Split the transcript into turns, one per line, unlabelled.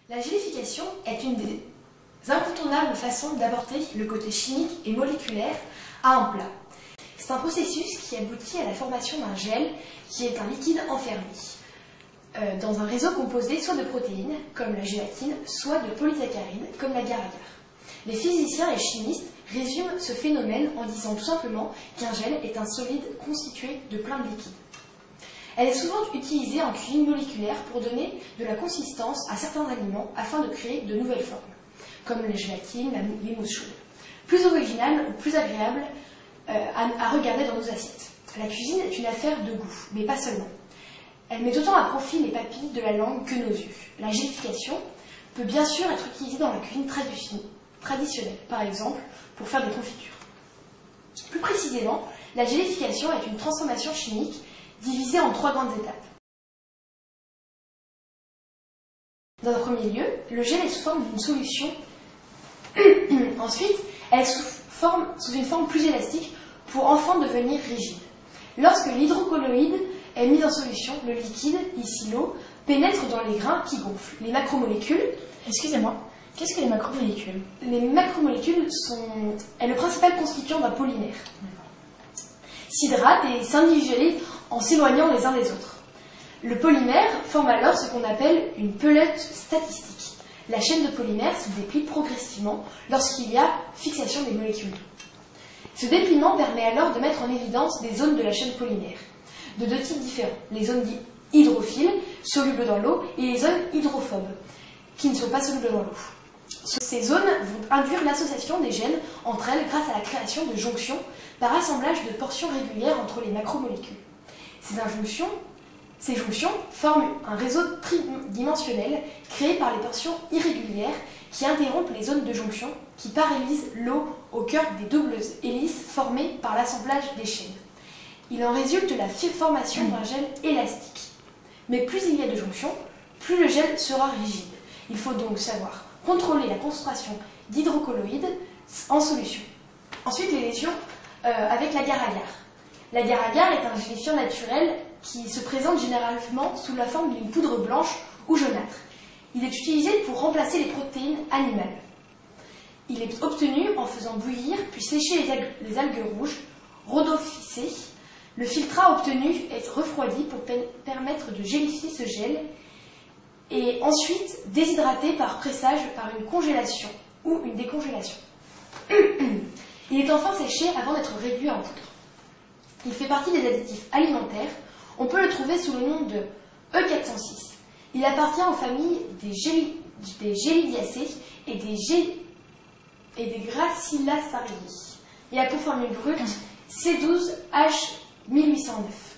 La gélification est une des incontournables façons d'apporter le côté chimique et moléculaire à un plat. C'est un processus qui aboutit à la formation d'un gel qui est un liquide enfermé dans un réseau composé soit de protéines, comme la gélatine, soit de polysaccharides, comme l'agar-agar. Les physiciens et chimistes résument ce phénomène en disant tout simplement qu'un gel est un solide constitué de plein de liquides. Elle est souvent utilisée en cuisine moléculaire pour donner de la consistance à certains aliments afin de créer de nouvelles formes, comme la gélatine, les mousses chaudes. Plus originale ou plus agréable à regarder dans nos assiettes. La cuisine est une affaire de goût, mais pas seulement. Elle met autant à profit les papilles de la langue que nos yeux. La gélification peut bien sûr être utilisée dans la cuisine traditionnelle, par exemple pour faire des confitures. Plus précisément, la gélification est une transformation chimique divisée en 3 grandes étapes. Dans un premier lieu, le gel est sous forme d'une solution. Ensuite, elle est sous une forme plus élastique pour enfin devenir rigide. Lorsque l'hydrocolloïde est mis en solution, le liquide, ici l'eau, pénètre dans les grains qui gonflent. Les macromolécules...
Excusez-moi, qu'est-ce que les macromolécules?
Les macromolécules est le principal constituant d'un polymère. S'hydratent et s'individualisent en s'éloignant les uns des autres. Le polymère forme alors ce qu'on appelle une pelote statistique. La chaîne de polymères se déplie progressivement lorsqu'il y a fixation des molécules. Ce dépliement permet alors de mettre en évidence des zones de la chaîne polymère, de 2 types différents, les zones dites hydrophiles, solubles dans l'eau, et les zones hydrophobes, qui ne sont pas solubles dans l'eau. Ces zones vont induire l'association des gènes entre elles grâce à la création de jonctions par assemblage de portions régulières entre les macromolécules. Ces jonctions forment un réseau tridimensionnel créé par les portions irrégulières qui interrompent les zones de jonction qui paralysent l'eau au cœur des doubles hélices formées par l'assemblage des chaînes. Il en résulte la formation d'un gel élastique. Mais plus il y a de jonctions, plus le gel sera rigide. Il faut donc savoir contrôler la concentration d'hydrocolloïdes en solution. Ensuite, les lésions avec l'agar-agar. L'agar-agar est un gélifiant naturel qui se présente généralement sous la forme d'une poudre blanche ou jaunâtre. Il est utilisé pour remplacer les protéines animales. Il est obtenu en faisant bouillir puis sécher les algues rouges, rodophycées. Le filtrat obtenu est refroidi pour permettre de gélifier ce gel et ensuite déshydraté par pressage par une congélation ou une décongélation. Il est enfin séché avant d'être réduit en poudre. Il fait partie des additifs alimentaires. On peut le trouver sous le nom de E406. Il appartient aux familles des gélidiacées et des gracillacariées. Il a pour formule brute C12H1809.